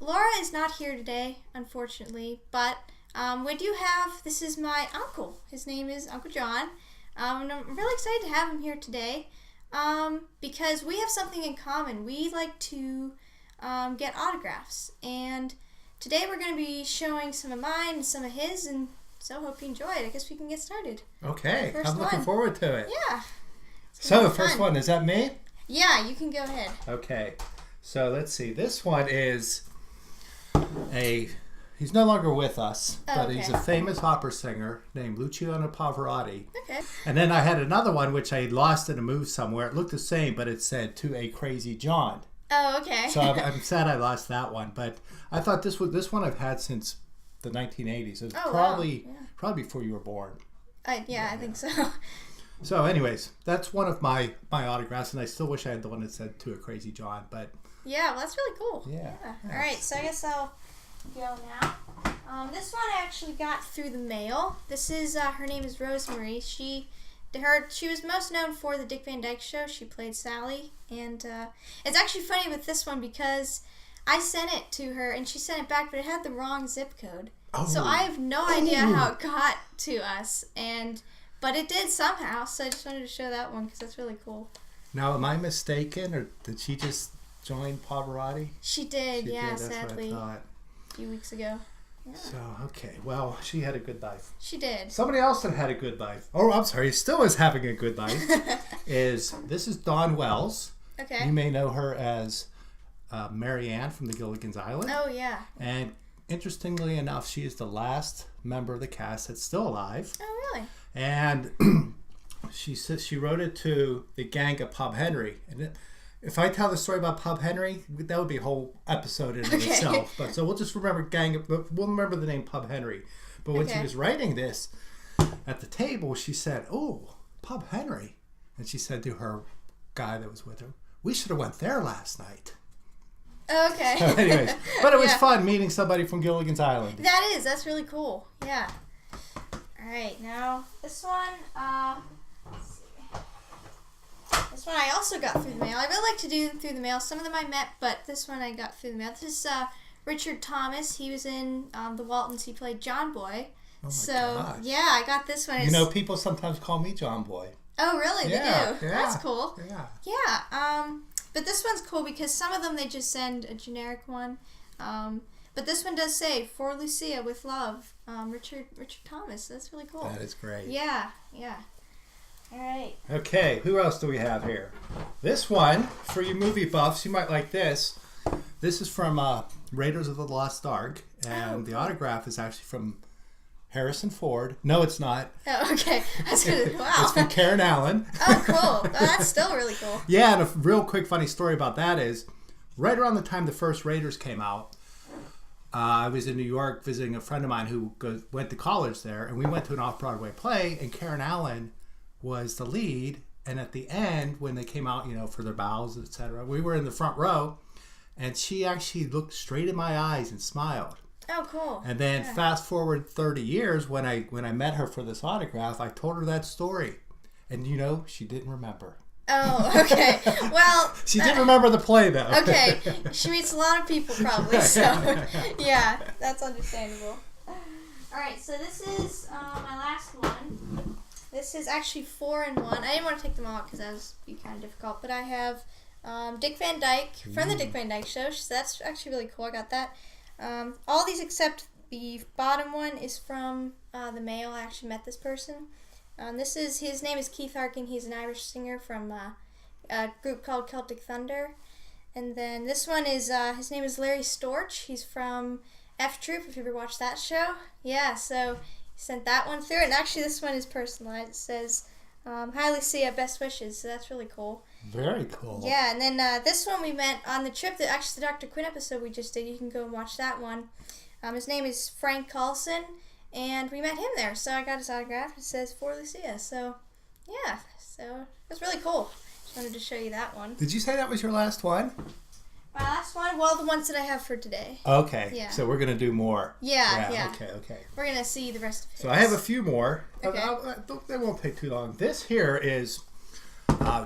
Laura is not here today, unfortunately, but we do have, this is my uncle. His name is Uncle John. And I'm really excited to have him here today because we have something in common. We like to get autographs, and today we're going to be showing some of mine and some of his, and so hope you enjoy it. I guess we can get started. Okay, I'm looking forward to it. Yeah. So the first one, is that me? Yeah, you can go ahead. Okay, so let's see. This one is he's no longer with us, but he's a famous opera singer named Lucia. Okay. And then I had another one which I lost in a move somewhere. It looked the same, but it said "To a Crazy John." Oh, okay. So I'm sad I lost that one, but I thought this one I've had since the 1980s. It was probably before you were born. I think so. So anyways, that's one of my autographs, and I still wish I had the one that said "To a Crazy John," but yeah, well, that's really cool. Yeah. All right, so I guess I'll go now. This one I actually got through the mail. This is her name is Rosemary. She was most known for the Dick Van Dyke Show. She played Sally, and it's actually funny with this one because I sent it to her and she sent it back, but it had the wrong zip code. Oh. So I have no idea how it got to us, but it did somehow. So I just wanted to show that one because that's really cool. Now, am I mistaken, or did she just join Pavarotti? She did, That's sadly, what I thought. a few weeks ago. Yeah. So, okay. Well, she had a good life. She did. Somebody else that had a good life. Oh, I'm sorry. Still is having a good life. This is Dawn Wells. Okay. You may know her as Mary Ann from the Gilligan's Island. Oh, yeah. And interestingly enough, she is the last member of the cast that's still alive. Oh, really? And she says she wrote it to the gang at Pub Henry. And if I tell the story about Pub Henry, that would be a whole episode in itself. But so we'll just remember we'll remember the name Pub Henry. But when she was writing this at the table, she said, "Oh, Pub Henry," and she said to her guy that was with her, "We should have went there last night." Okay. So anyways, but it was fun meeting somebody from Gilligan's Island. That's really cool. Yeah. All right, now this one. Let's see. This one I also got through the mail. I really like to do them through the mail. Some of them I met, but this one I got through the mail. This is Richard Thomas. He was in the Waltons. He played John Boy. Oh my gosh. Yeah, I got this one. You know, people sometimes call me John Boy. Oh, really? Yeah, they do? Yeah, that's cool. Yeah. Yeah. But this one's cool because some of them they just send a generic one. But this one does say, "For Lucia with love, Richard Thomas." That's really cool. That is great. Yeah. All right. Okay, who else do we have here? This one, for you movie buffs, you might like this. This is from Raiders of the Lost Ark, and the autograph is actually from Harrison Ford. No, it's not. Oh, okay. That's good. Wow. It's from Karen Allen. Oh, cool. Oh, that's still really cool. Yeah, and a real quick funny story about that is, right around the time the first Raiders came out, I was in New York visiting a friend of mine who went to college there, and we went to an off-Broadway play, and Karen Allen was the lead, and at the end, when they came out, for their bows, etc., we were in the front row, and she actually looked straight in my eyes and smiled. Oh, cool. And then fast forward 30 years, when I met her for this autograph, I told her that story, and she didn't remember. Oh, okay. Well, she didn't remember the play, though. Okay. She meets a lot of people, probably, so yeah, that's understandable. All right, so this is my last one. This is actually 4 in 1. I didn't want to take them all because that would be kind of difficult, but I have Dick Van Dyke from the Dick Van Dyke Show. So that's actually really cool. I got that. All these except the bottom one is from the mail. I actually met this person. His name is Keith Arkin. He's an Irish singer from a group called Celtic Thunder. And then this one is his name is Larry Storch. He's from F Troop. If you ever watched that show, yeah. So sent that one through, and actually this one is personalized. It says, "Hi Lucia, best wishes." So that's really cool. Very cool. Yeah, and then this one we met on the trip. Actually, the Dr. Quinn episode we just did. You can go and watch that one. His name is Frank Carlson, and we met him there. So I got his autograph. It says "For Lucia." So yeah, so it's really cool. Just wanted to show you that one. Did you say that was your last one? My last one? Well, the ones that I have for today. Okay. Yeah. So we're going to do more. Yeah. Okay. We're going to see the rest of it. So I have a few more. Okay. They won't take too long. This here is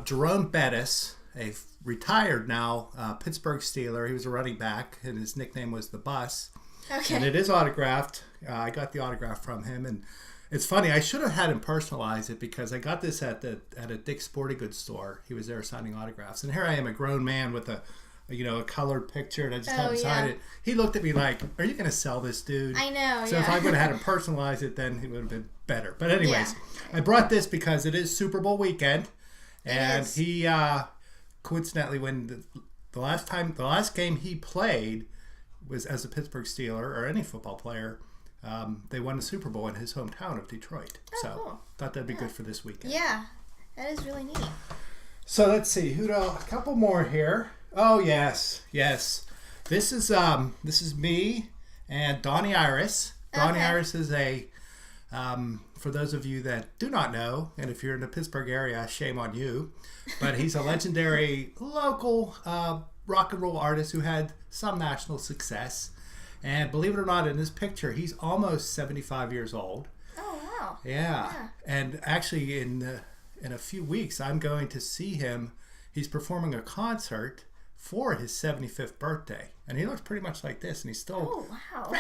Jerome Bettis, a retired now, Pittsburgh Steeler. He was a running back, and his nickname was the Bus. Okay. And it is autographed. I got the autograph from him, and it's funny. I should have had him personalize it because I got this at a Dick's Sporting Goods store. He was there signing autographs, and here I am, a grown man with a colored picture, and I just had him sign it. He looked at me like, "Are you going to sell this, dude?" I know. So if I would have had him personalize it, then it would have been better. But anyways, I brought this because it is Super Bowl weekend, and he coincidentally, when the last game he played was as a Pittsburgh Steeler or any football player, they won the Super Bowl in his hometown of Detroit. Cool. Thought that'd be good for this weekend. Yeah, that is really neat. So let's see, a couple more here. Oh yes. This is me and Donnie Iris. Donnie Iris is a for those of you that do not know, and if you're in the Pittsburgh area, shame on you, but he's a legendary local rock and roll artist who had some national success. And believe it or not, in this picture, he's almost 75 years old. Oh, wow. Yeah. And actually, in a few weeks, I'm going to see him. He's performing a concert for his 75th birthday. And he looks pretty much like this, and he's still... Oh, wow.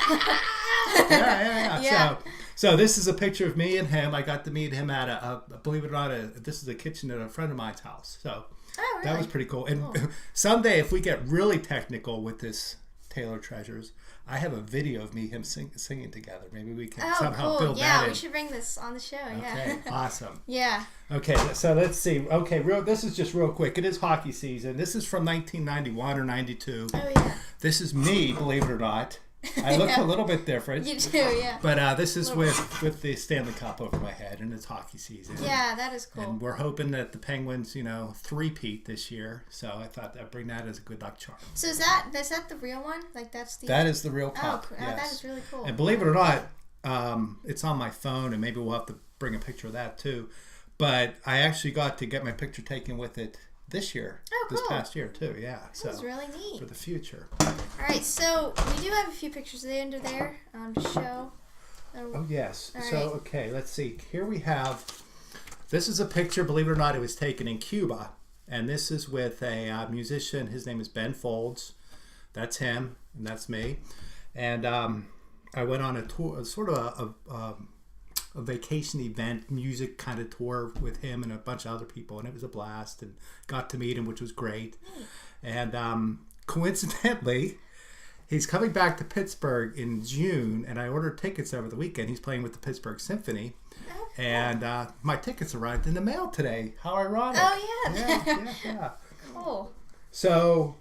Yeah. So this is a picture of me and him. I got to meet him at believe it or not, this is a kitchen at a friend of mine's house. So really? That was pretty cool. And someday, if we get really technical with this Taylor Treasures, I have a video of me him singing together. Maybe we can somehow build that in. Yeah, we should bring this on the show. Okay, awesome. Yeah. Okay, so let's see. Okay, this is just real quick. It is hockey season. This is from 1991 or 92. Oh, yeah. This is me, believe it or not. I look a little bit different. You do, yeah. But this is with the Stanley Cup over my head, and it's hockey season. Yeah, that is cool. And we're hoping that the Penguins, three-peat this year. So I thought I'd bring that as a good luck charm. So is that the real one? Like that's the... That is the real cup. Oh, yes. that is really cool. And believe it or not, it's on my phone, and maybe we'll have to bring a picture of that too. But I actually got to get my picture taken with it this year. Oh, cool. This past year too, yeah. That's really neat. For the future. All right, so we do have a few pictures at the end of there to show. Oh, yes. All so, right. okay, let's see. Here we have, this is a picture, believe it or not, it was taken in Cuba. And this is with a musician. His name is Ben Folds. That's him, and that's me. And I went on a tour, sort of a vacation event, music kind of tour with him and a bunch of other people, and it was a blast, and got to meet him, which was great. And coincidentally, he's coming back to Pittsburgh in June, and I ordered tickets over the weekend. He's playing with the Pittsburgh Symphony, and my tickets arrived in the mail today. How ironic! Oh yeah, yeah. Cool. So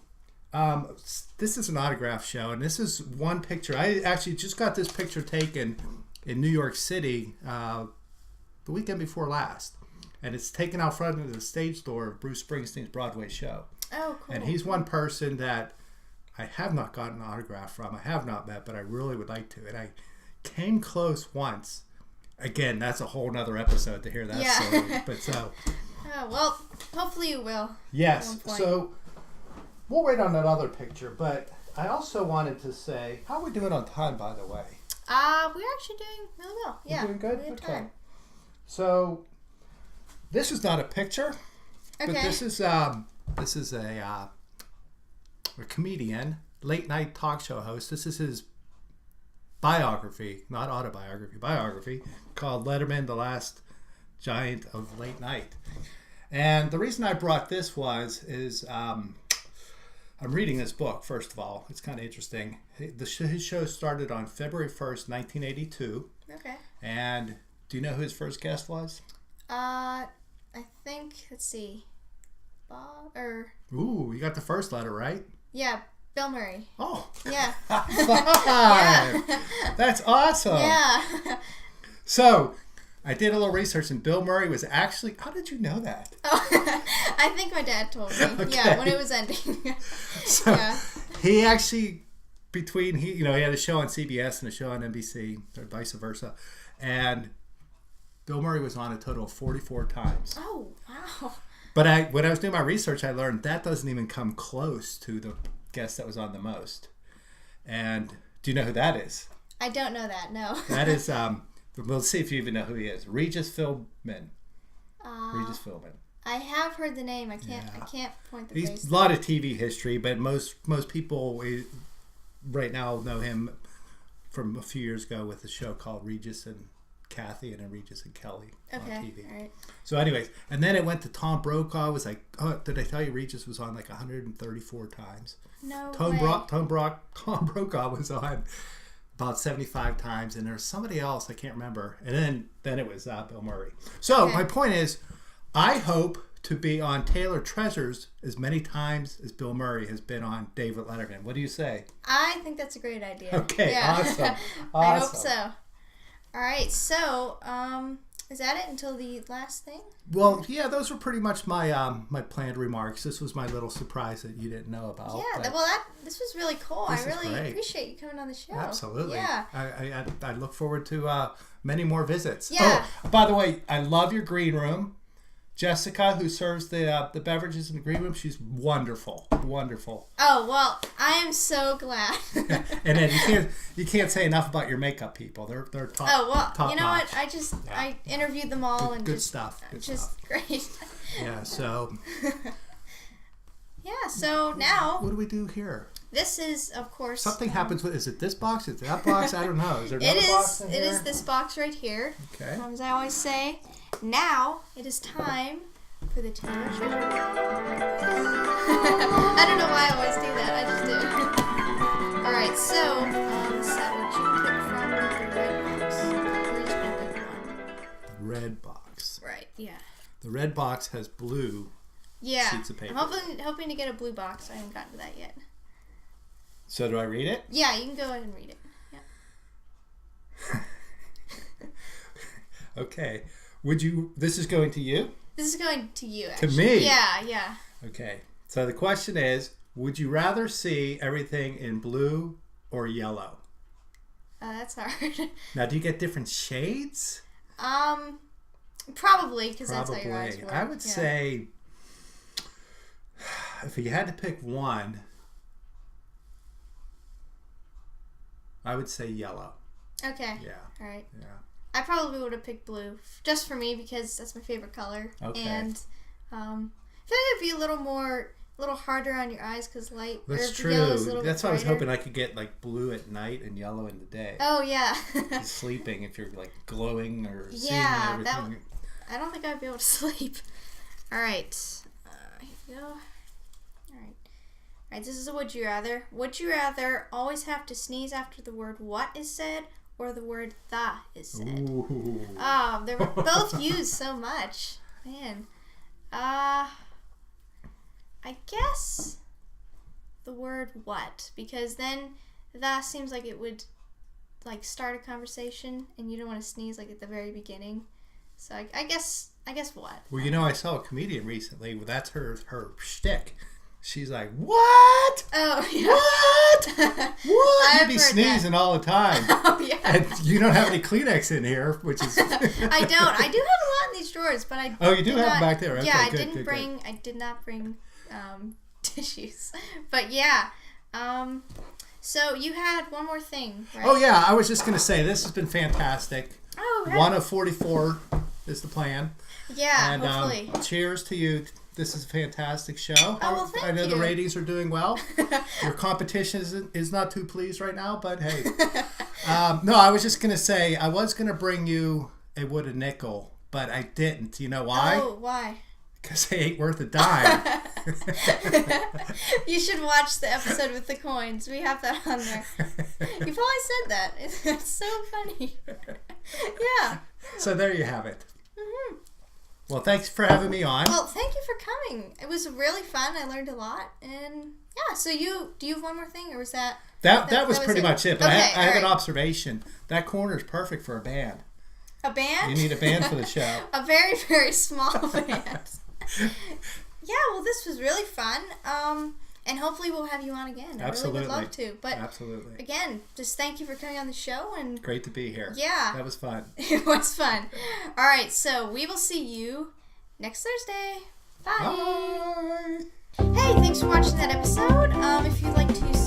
this is an autograph show, and this is one picture. I actually just got this picture taken in New York City the weekend before last, and it's taken out front of the stage door of Bruce Springsteen's Broadway show. Oh, cool. And he's one person that I have not gotten an autograph from. I have not met, but I really would like to. And I came close once. Again, that's a whole nother episode to hear that story. But so. Oh, well, hopefully you will. Yes. So we'll wait on that other picture. But I also wanted to say, how are we doing on time, by the way? We're actually doing really well. Yeah. We're doing good? We have Okay. time. So this is not a picture. Okay. But this is a comedian, late night talk show host. This is his biography, not autobiography, biography, called Letterman, the Last Giant of Late Night. And the reason I brought this is I'm reading this book, first of all. It's kind of interesting. His show started on February 1st, 1982. Okay. And do you know who his first guest was? I think, let's see. Bob, or... Ooh, you got the first letter right. Yeah, Bill Murray. Oh. Yeah. Yeah. That's awesome. Yeah. So, I did a little research, and Bill Murray was actually... How did you know that? Oh, I think my dad told me. Okay. Yeah, when it was ending. So, yeah. he actually, he had a show on CBS and a show on NBC, or vice versa, and Bill Murray was on a total of 44 times. Oh, wow. But when I was doing my research, I learned that doesn't even come close to the guest that was on the most. And do you know who that is? I don't know that, no. That is, we'll see if you even know who he is. Regis Philbin. Regis Philbin. I have heard the name. I can't point the face. He's a lot of TV history, but most people right now know him from a few years ago with a show called Regis and Kathy and then Regis and Kelly on TV. All right. So anyways, and then it went to Tom Brokaw. It was like, oh, did I tell you Regis was on like 134 times? No Tom way. Brokaw was on about 75 times, and there was somebody else I can't remember. And then it was Bill Murray. So my point is, I hope to be on Taylor Treasures as many times as Bill Murray has been on David Letterman. What do you say? I think that's a great idea. Okay, awesome. I hope so. All right, so is that it until the last thing? Well, yeah, those were pretty much my my planned remarks. This was my little surprise that you didn't know about. Yeah, this was really cool. I really appreciate you coming on the show. Absolutely. Yeah. I look forward to many more visits. Yeah. Oh, by the way, I love your green room. Jessica, who serves the beverages in the green room, she's wonderful. Wonderful. Oh, well, I am so glad. And then you can't say enough about your makeup people. They're top. Oh, well, top you know notch. what? I interviewed them all and good stuff. Good just stuff. Great. Yeah, so yeah, so now what do we do here? This is, of course, something happens with. Is it this box? Is it that box? I don't know. Is there another box in here? It is this box right here. Okay. As I always say, now it is time for the Taylor Treasure. I don't know why I always do that. I just do. All right, so what you pick from the red box. We're each gonna pick one. The red box. Right. Yeah. The red box has blue. Sheets of paper. I'm hoping to get a blue box. I haven't gotten to that yet. So do I read it? Yeah, you can go ahead and read it. Yeah. Okay. This is going to you? This is going to you, actually. To me? Yeah. Okay. So the question is, would you rather see everything in blue or yellow? That's hard. Now, do you get different shades? Probably, because that's how your eyes work. I would say, if you had to pick one, I would say yellow. Okay. Yeah. All right. Yeah. I probably would have picked blue, just for me, because that's my favorite color. Okay. And I feel like it'd be a little harder on your eyes because light. That's true. That's why I was hoping I could get like blue at night and yellow in the day. Oh yeah. Sleeping, if you're like glowing or seeing everything. I don't think I'd be able to sleep. All right. Here we go. All right. This is a would you rather. Would you rather always have to sneeze after the word "what" is said, or the word "the" is said? Ooh. They're both used so much. Man. I guess the word "what," because then "the" seems like it would like start a conversation, and you don't want to sneeze like at the very beginning. So I guess "what." Well, I saw a comedian recently. That's her shtick. She's like, "What? Oh, yeah. What? What?" You'd be sneezing all the time. Oh, yeah. And you don't have any Kleenex in here, which is... I don't. I do have a lot in these drawers, but I Oh, you do have them back there. Okay, yeah, I did not bring tissues. But yeah. So you had one more thing, right? Oh, yeah. I was just going to say, this has been fantastic. Oh, right. 1 of 44 is the plan. Yeah, and, hopefully. Cheers to you. This is a fantastic show. Oh, well, thank you. I know the ratings are doing well. Your competition is not too pleased right now, but hey. No, I was just going to say, I was going to bring you a wooden nickel, but I didn't. You know why? Oh, why? Because they ain't worth a dime. You should watch the episode with the coins. We have that on there. You probably said that. It's so funny. Yeah. So there you have it. Mm-hmm. Well, thanks for having me on. Well, thank you for coming. It was really fun. I learned a lot. And yeah, so do you have one more thing, or was that... That was pretty much it. But okay, I have an observation. That corner is perfect for a band. A band? You need a band for the show. A very, very small band. Yeah, well, this was really fun. And hopefully we'll have you on again. Absolutely. I really would love to. But absolutely. Again, just thank you for coming on the show. And great to be here. Yeah. That was fun. It was fun. All right, so we will see you next Thursday. Bye. Bye. Hey, thanks for watching that episode. If you'd like to